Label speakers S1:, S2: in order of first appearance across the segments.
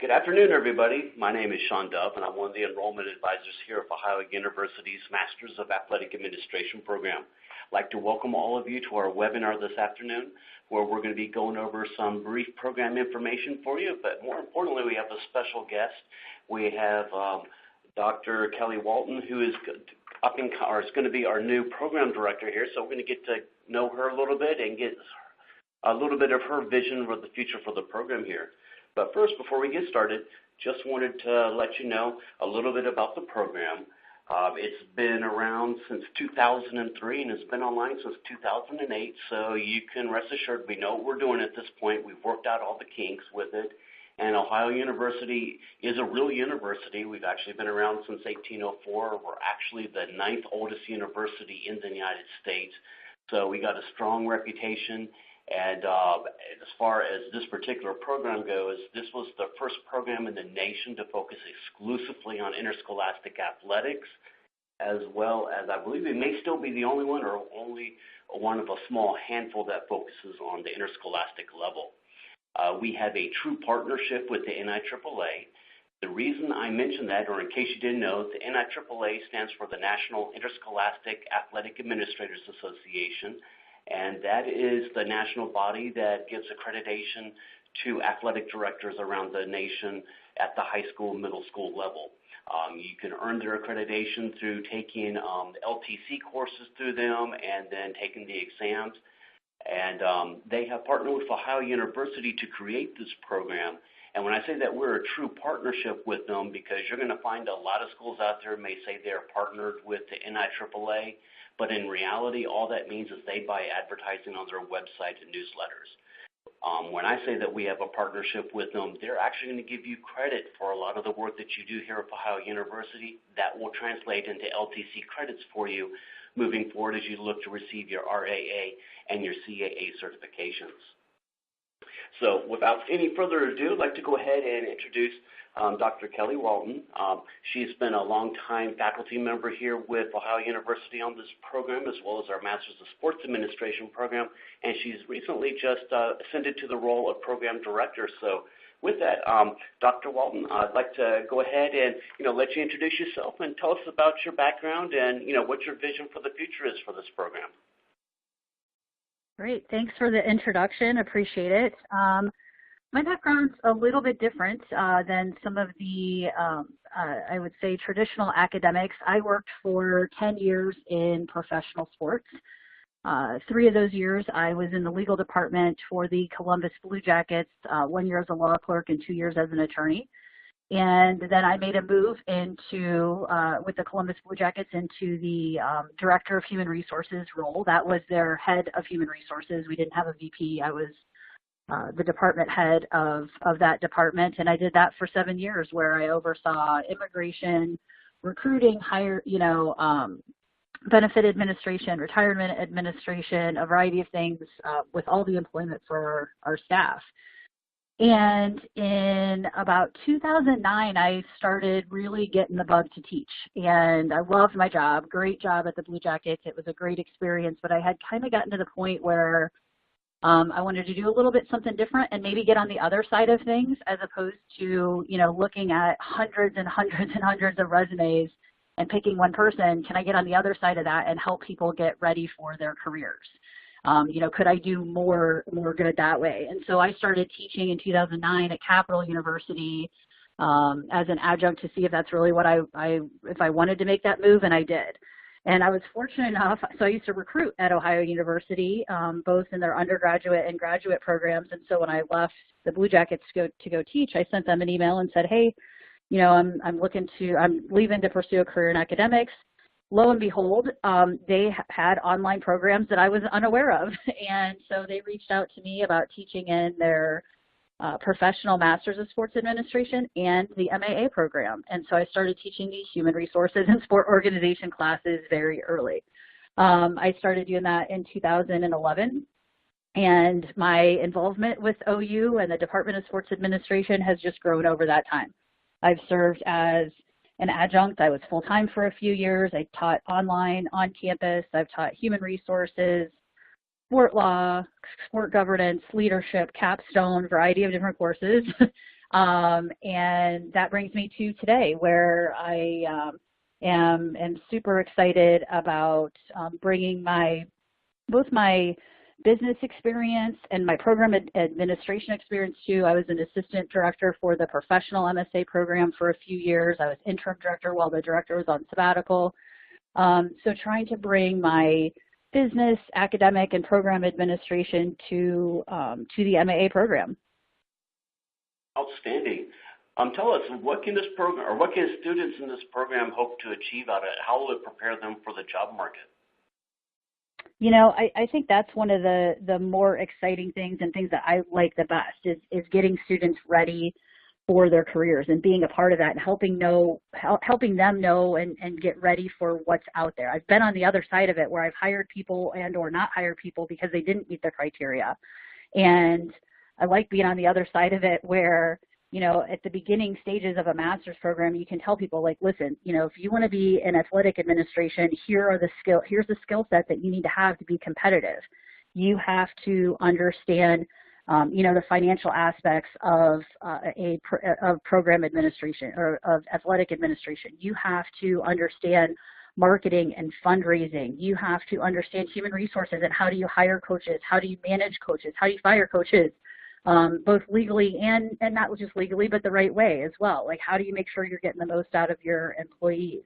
S1: Good afternoon, everybody. My name is Sean Dove, and I'm one of the enrollment advisors here at Ohio University's Masters of Athletic Administration program. I'd like to welcome all of you to our webinar this afternoon, where we're going to be going over some brief program information for you, but more importantly, we have a special guest. We have Dr. Kelly Walton, who is going to be our new program director here, so we're going to get to know her a little bit and get a little bit of her vision for the future for the program here. But first, before we get started, just wanted to let you know a little bit about the program. It's been around since 2003 and it's been online since 2008, so you can rest assured we know what we're doing at this point. We've worked out all the kinks with it, and Ohio University is a real university. We've actually been around since 1804. We're actually the 9th oldest university in the United States, so we got a strong reputation. And as far as this particular program goes, this was the first program in the nation to focus exclusively on interscholastic athletics, as well as I believe it may still be the only one or only one of a small handful that focuses on the interscholastic level. We have a true partnership with the NIAAA. The reason I mention that, or in case you didn't know, the NIAAA stands for the National Interscholastic Athletic Administrators Association, and that is the national body that gives accreditation to athletic directors around the nation at the high school, middle school level. You can earn their accreditation through taking LTC courses through them and then taking the exams. And they have partnered with Ohio University to create this program. And when I say that we're a true partnership with them, because you're going to find a lot of schools out there may say they're partnered with the NIAAA, but in reality, all that means is they buy advertising on their website and newsletters. When I say that we have a partnership with them, they're actually going to give you credit for a lot of the work that you do here at Ohio University. That will translate into LTC credits for you moving forward as you look to receive your RAA and your CAA certifications. So without any further ado, I'd like to go ahead and introduce Dr. Kelly Walton. She's been a long-time faculty member here with Ohio University on this program, as well as our Masters of Sports Administration program, and she's recently just ascended to the role of program director. So with that, Dr. Walton, I'd like to go ahead and let you introduce yourself and tell us about your background and what your vision for the future is for this program.
S2: Great. Thanks for the introduction. Appreciate it. My background's a little bit different than some of the, I would say, traditional academics. I worked for 10 years in professional sports. 3 of those years I was in the legal department for the Columbus Blue Jackets, 1 year as a law clerk and 2 years as an attorney. And then I made a move into, with the Columbus Blue Jackets, into the Director of Human Resources role. That was their head of human resources. We didn't have a VP. I was the department head of that department, and I did that for 7 years, where I oversaw immigration, recruiting, benefit administration, retirement administration, a variety of things with all the employment for our staff. And in about 2009, I started really getting the bug to teach. And I loved my job, great job at the Blue Jackets. It was a great experience, but I had kind of gotten to the point where I wanted to do a little bit something different and maybe get on the other side of things, as opposed to, looking at hundreds and hundreds and hundreds of resumes and picking one person. Can I get on the other side of that and help people get ready for their careers? Could I do more good that way? And so I started teaching in 2009 at Capital University as an adjunct to see if that's really what if I wanted to make that move, and I did. And I was fortunate enough, so I used to recruit at Ohio University, both in their undergraduate and graduate programs. And so when I left the Blue Jackets to go teach, I sent them an email and said, hey, I'm leaving to pursue a career in academics. Lo and behold, they had online programs that I was unaware of. And so they reached out to me about teaching in their professional Masters of Sports Administration and the MAA program. And so I started teaching these human resources and sport organization classes very early. I started doing that in 2011. And my involvement with OU and the Department of Sports Administration has just grown over that time. I've served as an adjunct. I was full-time for a few years. I taught online, on campus. I've taught human resources, sport law, sport governance, leadership, capstone, variety of different courses. And that brings me to today, where I am super excited about bringing both my business experience and my program administration experience too. I was an assistant director for the professional MSA program for a few years. I was interim director while the director was on sabbatical. So trying to bring my business, academic, and program administration to the MAA program.
S1: Outstanding. Tell us, what can this program, or what can students in this program hope to achieve out of it? How will it prepare them for the job market?
S2: You know, I think that's one of the more exciting things and things that I like the best is getting students ready for their careers and being a part of that and helping them know and get ready for what's out there. I've been on the other side of it where I've hired people and or not hired people because they didn't meet the criteria. And I like being on the other side of it where, you know, at the beginning stages of a master's program, you can tell people, like, listen, you know, if you want to be in athletic administration, here's the skill set that you need to have to be competitive. You have to understand, you know, the financial aspects of program administration or of athletic administration. You have to understand marketing and fundraising. You have to understand human resources and how do you hire coaches? How do you manage coaches? How do you fire coaches? Both legally and not just legally, but the right way as well. Like, how do you make sure you're getting the most out of your employees?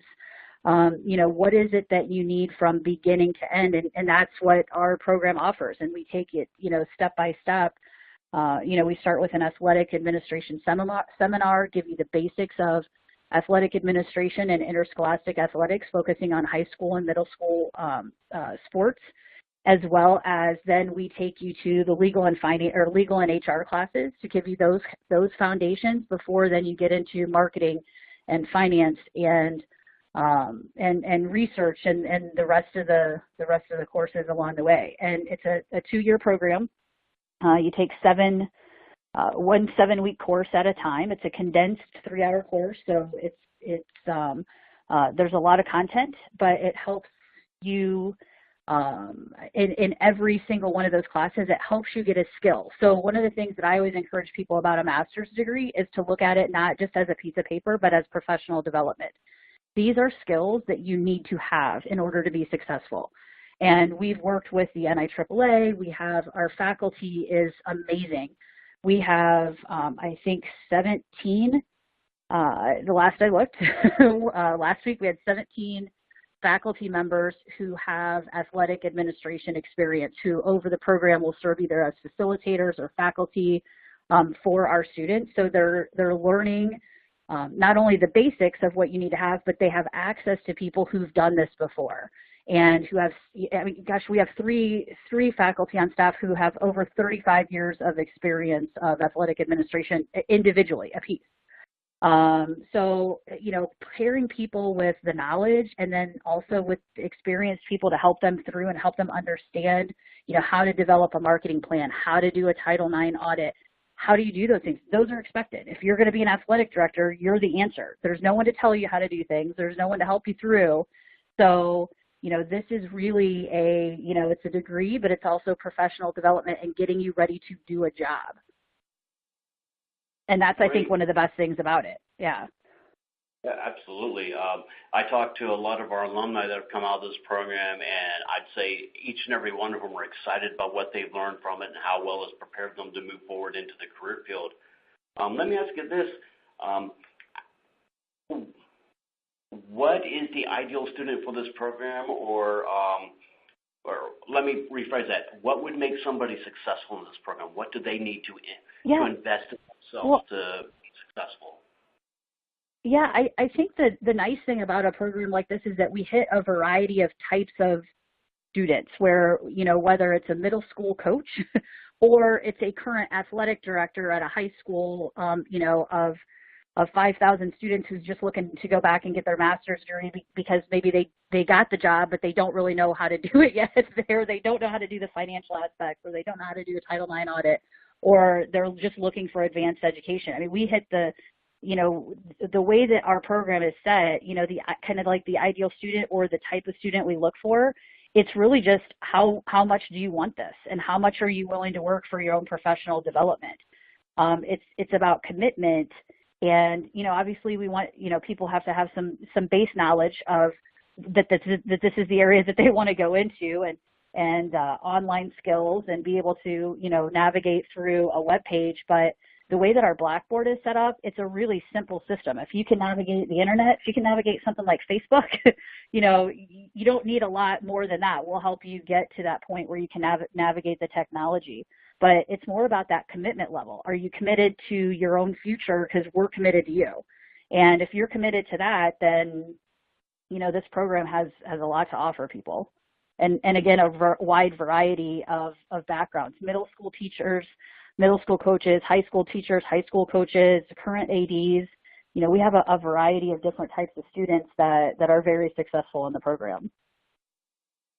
S2: You know, what is it that you need from beginning to end? And that's what our program offers. And we take it, you know, step by step. You know, we start with an athletic administration seminar, give you the basics of athletic administration and interscholastic athletics, focusing on high school and middle school sports, as well as then we take you to the legal and HR classes to give you those foundations before then you get into marketing and finance and research and the rest of the courses along the way. And it's a 2-year program. You take one 7-week course at a time. It's a condensed 3-hour course, so there's a lot of content, but it helps you in every single one of those classes. It helps you get a skill. So one of the things that I always encourage people about a master's degree is to look at it not just as a piece of paper, but as professional development. These are skills that you need to have in order to be successful. And we've worked with the NIAAA. We have, our faculty is amazing. We have, I think, 17, the last I looked, last week we had 17 faculty members who have athletic administration experience, who over the program will serve either as facilitators or faculty for our students. So they're learning not only the basics of what you need to have, but they have access to people who've done this before and who have, I mean, gosh, we have three faculty on staff who have over 35 years of experience of athletic administration individually apiece. So, you know, pairing people with the knowledge and then also with experienced people to help them through and help them understand, you know, how to develop a marketing plan, how to do a Title IX audit. How do you do those things? Those are expected. If you're going to be an athletic director, you're the answer. There's no one to tell you how to do things. There's no one to help you through. So, you know, this is really it's a degree, but it's also professional development and getting you ready to do a job. And that's, I think, one of the best things about it. Yeah.
S1: Yeah, absolutely. I talked to a lot of our alumni that have come out of this program, and I'd say each and every one of them are excited about what they've learned from it and how well it's prepared them to move forward into the career field. Let me ask you this. What is the ideal student for this program, or let me rephrase that. What would make somebody successful in this program? What do they need to invest in themselves to be successful?
S2: Yeah, I think that the nice thing about a program like this is that we hit a variety of types of students where, you know, whether it's a middle school coach or it's a current athletic director at a high school, you know, of 5,000 students who's just looking to go back and get their master's degree because maybe they got the job, but they don't really know how to do it yet. They don't know how to do the financial aspects, or they don't know how to do a Title IX audit, or they're just looking for advanced education. I mean, we hit the way that our program is set, you know, the kind of like the ideal student or the type of student we look for, it's really just how much do you want this and how much are you willing to work for your own professional development? It's about commitment. And, obviously we want, people have to have some base knowledge of that this is the area that they want to go into, and online skills, and be able to, navigate through a web page. But the way that our Blackboard is set up, it's a really simple system. If you can navigate the internet, if you can navigate something like Facebook, you don't need a lot more than that. We'll help you get to that point where you can navigate the technology. But it's more about that commitment level. Are you committed to your own future? Because we're committed to you. And if you're committed to that, then, this program has a lot to offer people. And again, a wide variety of backgrounds: middle school teachers, middle school coaches, high school teachers, high school coaches, current ADs. We have a variety of different types of students that are very successful in the program.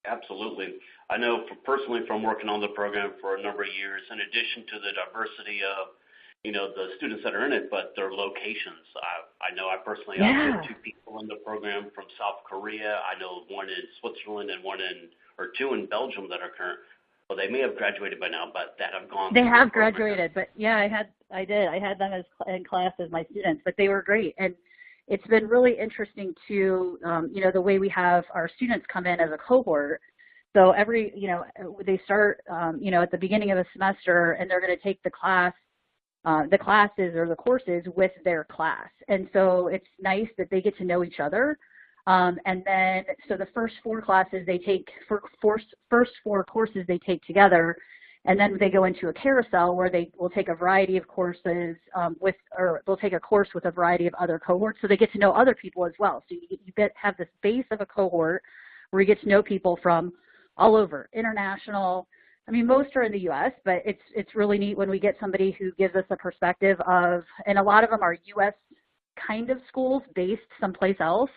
S1: Absolutely. I know personally from working on the program for a number of years, in addition to the diversity of, the students that are in it, but their locations. I know I personally have 2 people in the program from South Korea. I know one in Switzerland and two in Belgium that are current. Well, they may have graduated by now, but that have gone.
S2: They have graduated, but yeah, I did. I had them in class as my students, but they were great. And it's been really interesting to, the way we have our students come in as a cohort. So they start, at the beginning of the semester, and they're going to take the classes or the courses with their class. And so it's nice that they get to know each other. And then, so the first 4 classes they take, first 4 courses they take together, and then they go into a carousel where they will take a variety of courses or they'll take a course with a variety of other cohorts, so they get to know other people as well. So you have this base of a cohort where you get to know people from all over, international. I mean, most are in the U.S., but it's really neat when we get somebody who gives us a perspective of, and a lot of them are U.S. kind of schools based someplace else,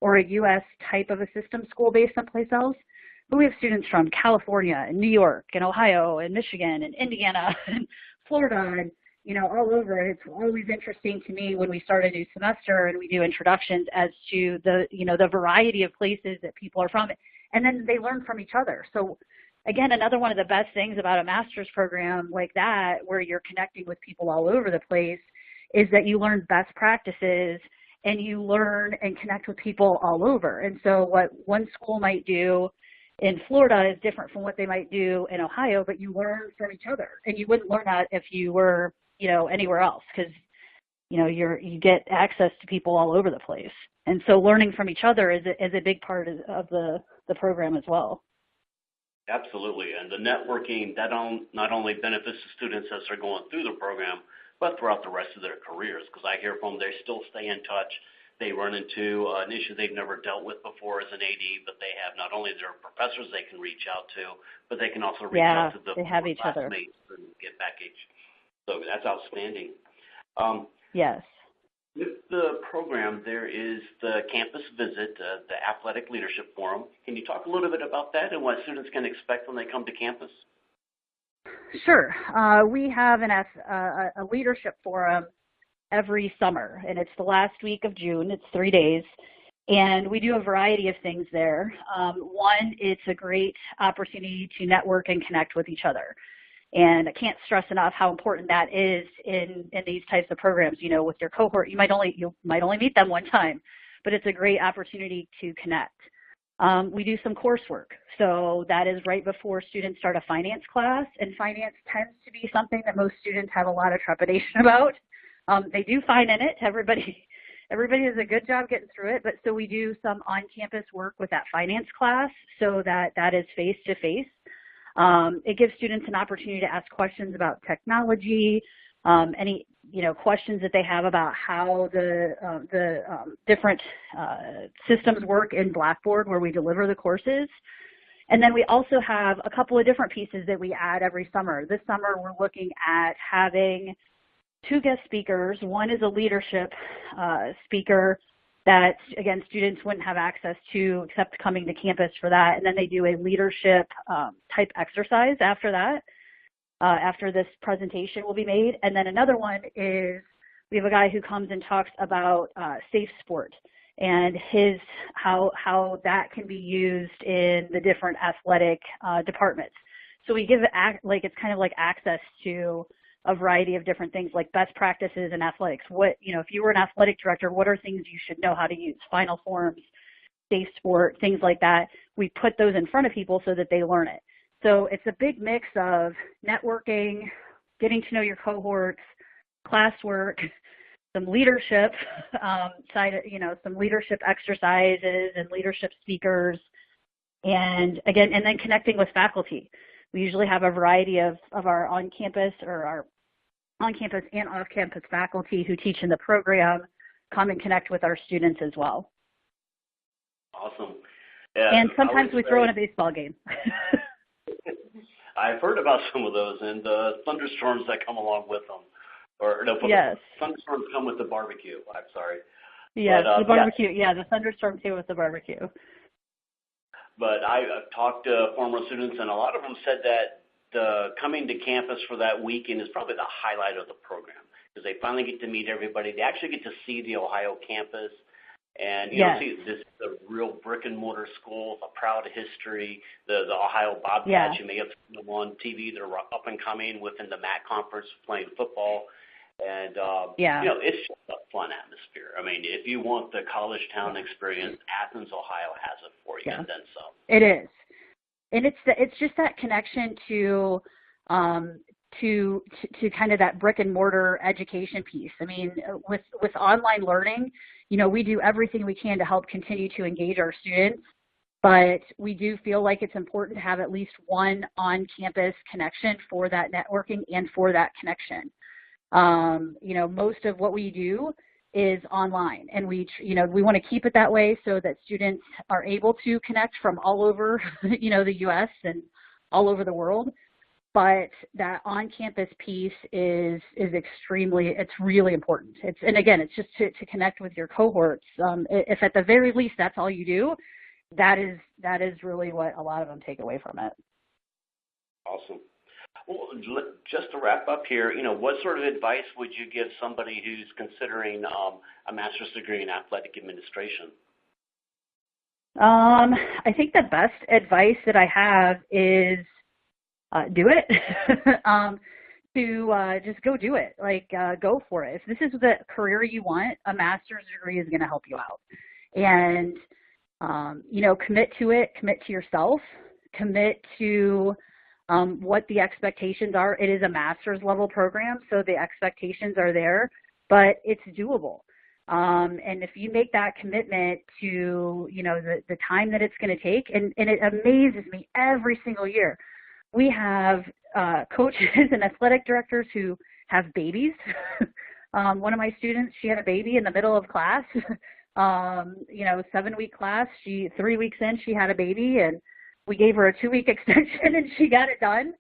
S2: or a U.S. type of a system school based someplace else. But we have students from California and New York and Ohio and Michigan and Indiana and Florida and, all over. It's always interesting to me when we start a new semester and we do introductions as to the variety of places that people are from. And then they learn from each other. So again, another one of the best things about a master's program like that, where you're connecting with people all over the place, is that you learn best practices and you learn and connect with people all over. And so what one school might do in Florida is different from what they might do in Ohio, but you learn from each other. And you wouldn't learn that if you were, anywhere else, because, you get access to people all over the place. And so learning from each other is a big part of the program as well.
S1: Absolutely. And the networking, that not only benefits the students as they're going through the program, but throughout the rest of their careers, because I hear from them, they still stay in touch. They run into an issue they've never dealt with before as an AD, but they have not only their professors they can reach out to, but they can also reach out to the classmates and get back. So that's outstanding.
S2: Yes.
S1: With the program, there is the campus visit, the Athletic Leadership Forum. Can you talk a little bit about that and what students can expect when they come to campus?
S2: Sure. We have a leadership forum every summer, and it's the last week of June. It's 3 days, and we do a variety of things there. One, it's a great opportunity to network and connect with each other. And I can't stress enough how important that is in these types of programs. With your cohort, you might only meet them one time, but it's a great opportunity to connect. We do some coursework. So that is right before students start a finance class, and finance tends to be something that most students have a lot of trepidation about. They do fine in it. Everybody does a good job getting through it, but so we do some on-campus work with that finance class so that is face-to-face. It gives students an opportunity to ask questions about technology, any questions that they have about how the different systems work in Blackboard where we deliver the courses. And then we also have a couple of different pieces that we add every summer. This summer we're looking at having 2 guest speakers. One is a leadership speaker that, again, students wouldn't have access to except coming to campus for that. And then they do a leadership type exercise after that, after this presentation will be made. And then another one is we have a guy who comes and talks about safe sport and how that can be used in the different athletic departments. So we give it's kind of like access to a variety of different things like best practices in athletics. What, if you were an athletic director, what are things you should know how to use? Final forms, safe sport, things like that. We put those in front of people so that they learn it. So it's a big mix of networking, getting to know your cohorts, classwork, some leadership some leadership exercises and leadership speakers, and then connecting with faculty. We usually have a variety of our on-campus and off-campus faculty who teach in the program come and connect with our students as well.
S1: Awesome.
S2: And sometimes we throw in a baseball game.
S1: I've heard about some of those and the thunderstorms that come along with them.
S2: Yes.
S1: The thunderstorms come with the barbecue. I'm sorry.
S2: Yes, the barbecue. Yeah, the thunderstorm came with the barbecue.
S1: But I've talked to former students, and a lot of them said that coming to campus for that weekend is probably the highlight of the program because they finally get to meet everybody. They actually get to see the Ohio campus. And, see, this is a real brick-and-mortar school, a proud history. The Ohio Bobcats, you may have seen them on TV. They're up and coming within the MAC conference playing football. And, it's just a fun atmosphere. I mean, if you want the college town experience, Athens, Ohio has it for you, and then some.
S2: It is. And it's just that connection to kind of that brick and mortar education piece. I mean, with online learning, we do everything we can to help continue to engage our students, but we do feel like it's important to have at least one on-campus connection for that networking and for that connection. Most of what we do is online, and we want to keep it that way so that students are able to connect from all over, the U.S. and all over the world. But that on-campus piece is it's really important. It's just to connect with your cohorts. If at the very least that's all you do, that is really what a lot of them take away from it.
S1: Awesome. Well, just to wrap up here, what sort of advice would you give somebody who's considering a master's degree in athletic administration?
S2: I think the best advice that I have is do it. Just go do it. Go for it. If this is the career you want, a master's degree is going to help you out. And, commit to it, commit to yourself, commit to what the expectations are. It is a master's level program, so the expectations are there, but it's doable. And if you make that commitment to, the time that it's going to take, and it amazes me every single year. We have coaches and athletic directors who have babies. One of my students, she had a baby in the middle of class. 7-week class. 3 weeks in, she had a baby, and we gave her a 2-week extension, and she got it done.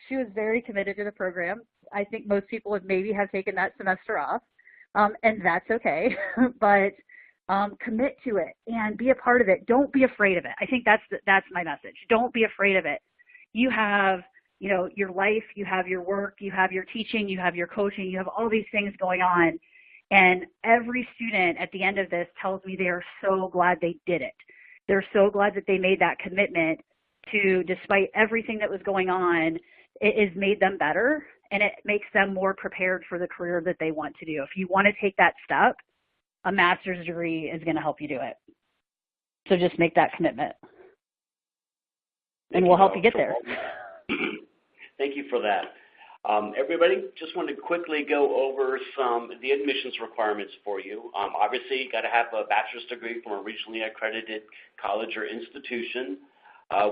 S2: She was very committed to the program. I think most people would maybe have taken that semester off, and that's okay. But commit to it and be a part of it. Don't be afraid of it. I think that's my message. Don't be afraid of it. You have, your life, you have your work, you have your teaching, you have your coaching, you have all these things going on. And every student at the end of this tells me they are so glad they did it. They're so glad that they made that commitment to, despite everything that was going on, it has made them better, and it makes them more prepared for the career that they want to do. If you want to take that step, a master's degree is going to help you do it. So just make that commitment. And we'll help you get there.
S1: Thank you for that. Everybody, just want to quickly go over the admissions requirements for you. Obviously, you got to have a bachelor's degree from a regionally accredited college or institution.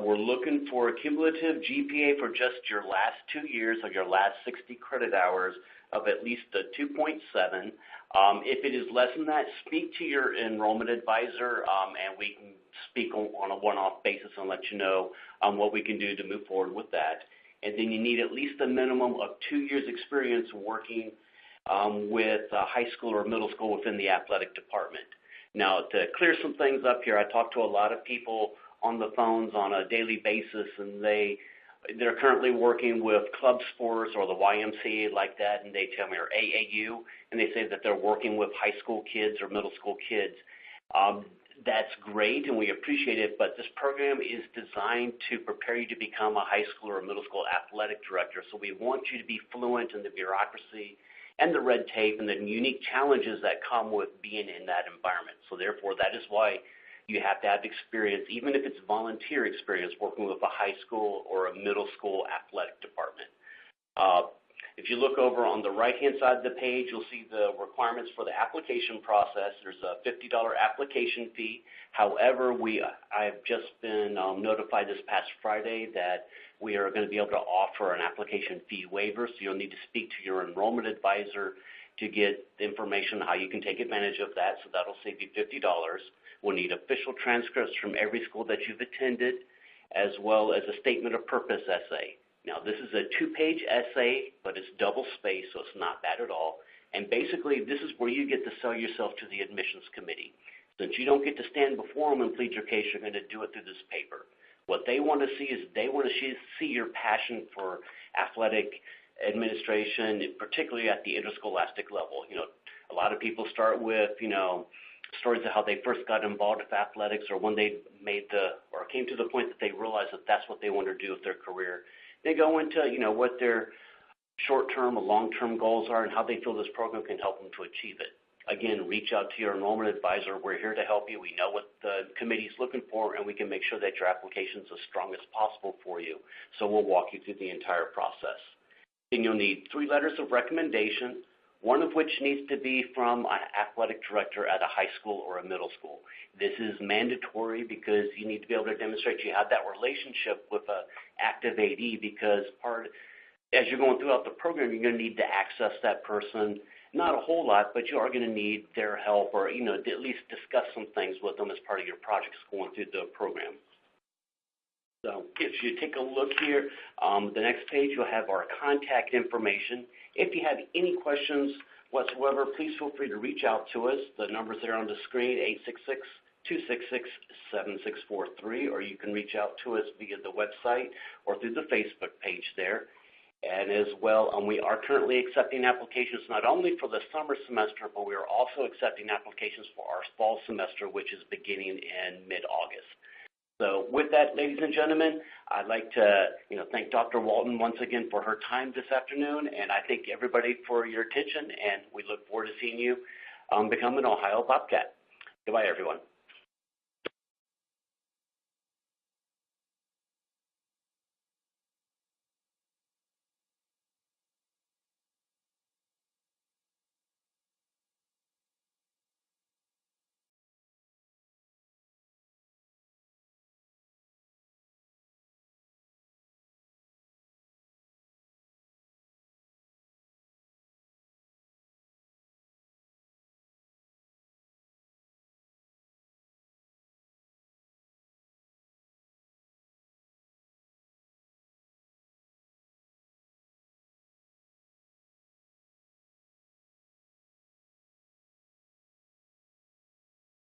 S1: We're looking for a cumulative GPA for just your last 2 years of your last 60 credit hours of at least a 2.7. If it is less than that, speak to your enrollment advisor, and we can speak on a one-off basis and let you know what we can do to move forward with that. And then you need at least a minimum of 2 years experience working with high school or middle school within the athletic department. Now, to clear some things up here, I talk to a lot of people on the phones on a daily basis, and they're currently working with club sports or the YMCA like that, and they tell me, or AAU, and they say that they're working with high school kids or middle school kids. That's great, and we appreciate it, but this program is designed to prepare you to become a high school or a middle school athletic director. So we want you to be fluent in the bureaucracy and the red tape and the unique challenges that come with being in that environment. So therefore, that is why you have to have experience, even if it's volunteer experience, working with a high school or a middle school athletic department. If you look over on the right-hand side of the page, you'll see the requirements for the application process. There's a $50 application fee. However, I have just been notified this past Friday that we are going to be able to offer an application fee waiver, so you'll need to speak to your enrollment advisor to get information on how you can take advantage of that, so that'll save you $50. We'll need official transcripts from every school that you've attended, as well as a statement of purpose essay. Now, this is a 2-page essay, but it's double-spaced, so it's not bad at all. And basically, this is where you get to sell yourself to the admissions committee. Since you don't get to stand before them and plead your case, you're going to do it through this paper. What they want to see is they want to see your passion for athletic administration, particularly at the interscholastic level. You know, a lot of people start with, stories of how they first got involved with athletics, or when they came to the point that they realized that that's what they want to do with their career. They go into, what their short-term or long-term goals are and how they feel this program can help them to achieve it. Again, reach out to your enrollment advisor. We're here to help you. We know what the committee is looking for, and we can make sure that your application is as strong as possible for you. So we'll walk you through the entire process. Then you'll need 3 letters of recommendation, one of which needs to be from an athletic director at a high school or a middle school. This is mandatory because you need to be able to demonstrate you have that relationship with an active AD, because as you're going throughout the program, you're going to need to access that person. Not a whole lot, but you are going to need their help, or at least discuss some things with them as part of your projects going through the program. So if you take a look here, the next page, you'll have our contact information. If you have any questions whatsoever, please feel free to reach out to us. The numbers that are on the screen, 866-266-7643, or you can reach out to us via the website or through the Facebook page there. And as well, we are currently accepting applications not only for the summer semester, but we are also accepting applications for our fall semester, which is beginning in mid-August. So with that, ladies and gentlemen, I'd like to thank Dr. Walton once again for her time this afternoon, and I thank everybody for your attention, and we look forward to seeing you become an Ohio Bobcat. Goodbye, everyone.